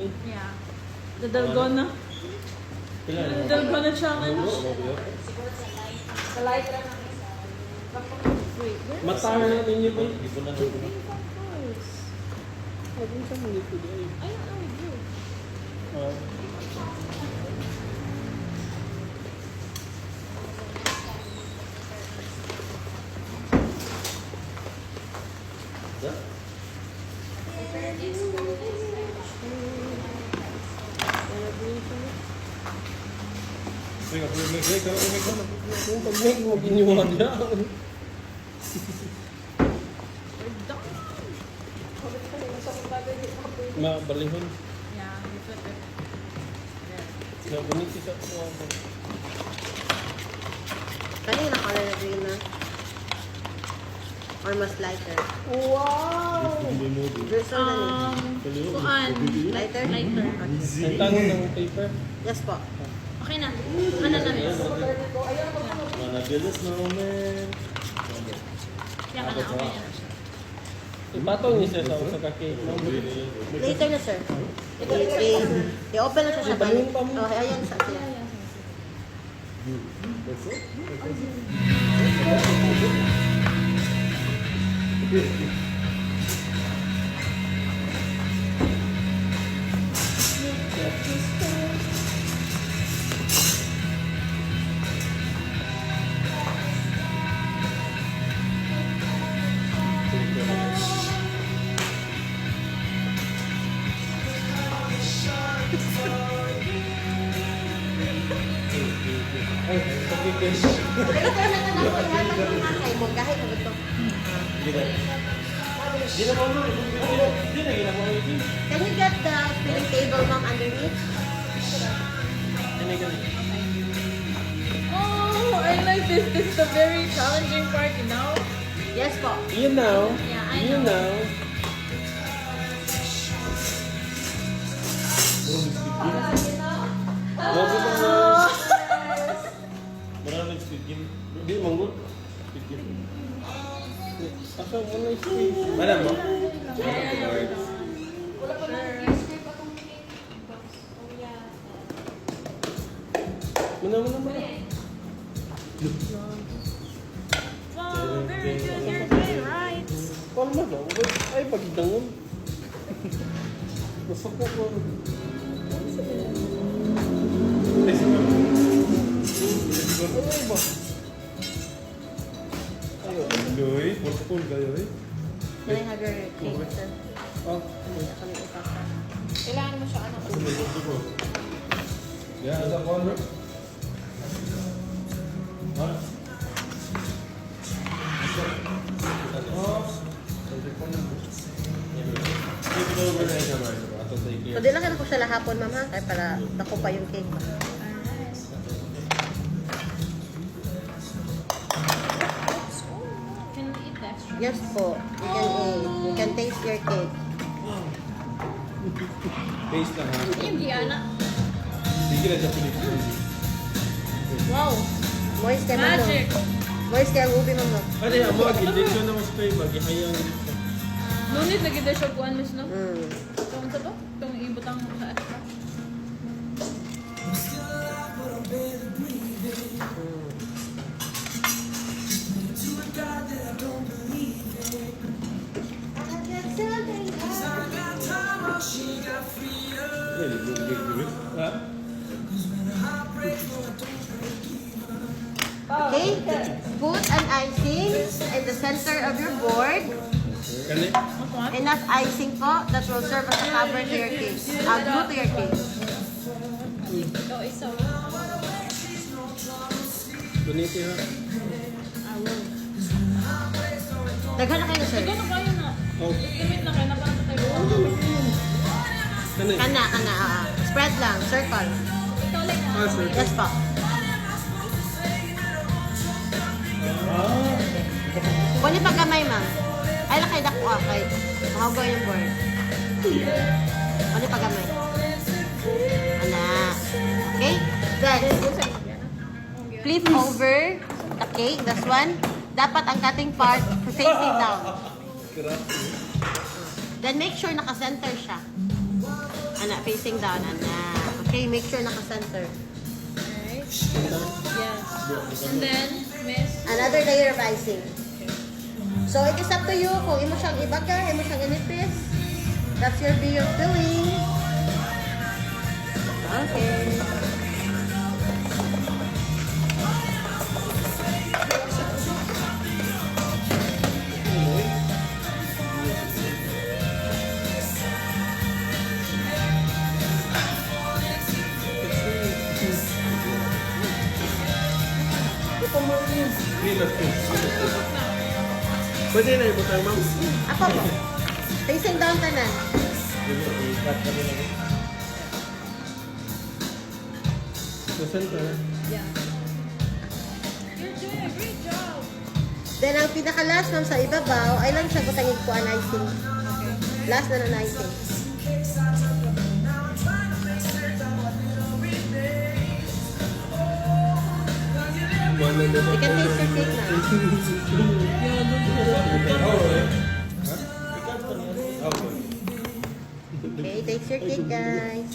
Yeah. The Dalgona. The Dalgona challenge. Sa light lang ang isa. Wait, where is Matahar natin yun ba? Of course. Huwag mo siyang nito dahil. I don't know with you. Kung pag-make mo, giniwa niya. We're done. Mabalihon. Yeah, you put it there. Nagunit siya. Kanina color na green na. Or mas lighter. Wow! Gusto na Kuan. Lighter? Lighter. Ang tango ng paper. Yes po. Okay na. Ano na miss? Manageles naman. Yan ka na. Okay na siya. Ipatong niya siya sa kaki. Later na sir. I-open na siya siya. Balloon pa mo. Oh, ayan sa sila. Later na ka na po. Ihatag yung mga kayo mo. Kahit mo ito. Can you get the filling table ma'am underneath? Oh, I like this. This is the very challenging part, you know? Yes po. You know. Yeah, I You know. Bago ba na? Maraming speaking. Hindi, manggol. Asa mo na yung Madam mo? Muna. Wow, very good. You're doing right. Palma ba? Ay, pagidangon. Masako ko. Ay ba? Ayo. Doy, portfolio kayo eh. Can I have your cake, sir? Ah, Kami ipapa. Kailangan mo siya ano. Asa may gusto ko? Yeah, sa corner. Ha? Keep it over there, Jamar. Ato take So, care. di lang ka na po siya lahapon, ma'am, ha? Kaya para dako pa yung cake. Can we eat the extra? Yes po. You can eat. You can taste your cake. base lang ha. Yung Diana. Sige na sa Pilipinas. Wow. Moist kaya mo. Magic. Moist kaya ang ubi, ma'am. No? Ano yung amo, ag-injection na mo spray, mag-ihayang dito. Ngunit lagi daw siya kuan, miss, no? Mm. Itong sa to? Itong ibutang sa extra. Ha? Okay? Put an icing in the center of your board. Kani? What? Enough icing po that will serve as a cover to your cake. Glue to your cake. Ikaw isa. Donate ha. I will. Daghan na kayo, sir. Ikaw na kayo na. Oh, Limit na kayo na parang tayo. kani? Kana. Spread lang. Circle. Ikaw lang na. Ah, sir. Yes po. Kung pa gamay, ma'am. Ay, lakay dako kay mahago yung board. Kung pa gamay. Ana. Okay? Then, flip over the cake. This one. Dapat ang cutting part facing down. Then make sure naka-center siya. Ana, facing down, ana. Okay, make sure naka-center. Alright. Yeah. And then, miss. Another layer of icing. So, it is up to you kung imo siyang ibaga, imo siyang inipis. That's your way of doing. Okay. Pwede na ibutang, ma'am. Ako po. Facing down tanan. I-cut ka rin ako. Sa center. Yeah. You're doing a great job. Then, ang pinaka-last ma'am sa ibabaw, ay lang siya butangin ko ang icing. Okay. Last na ng icing. You can taste your cake now. Okay, taste your cake, guys.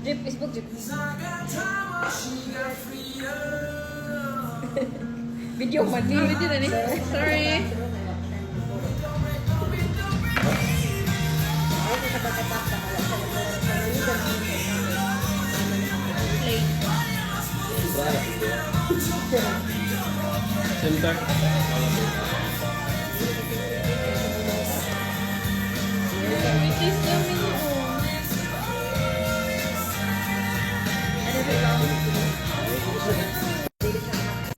Drip, Facebook drip. Video mali. Video na ni. Sorry. Plate. Center. It is coming